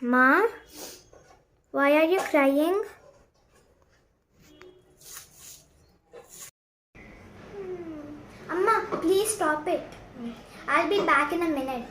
Ma, why are you crying? Amma, please stop it. I'll be back in a minute.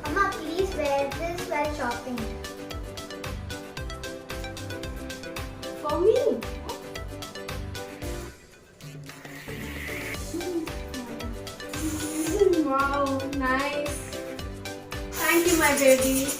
Amma, please wear this while shopping. For me? Wow, nice. Thank you, my baby.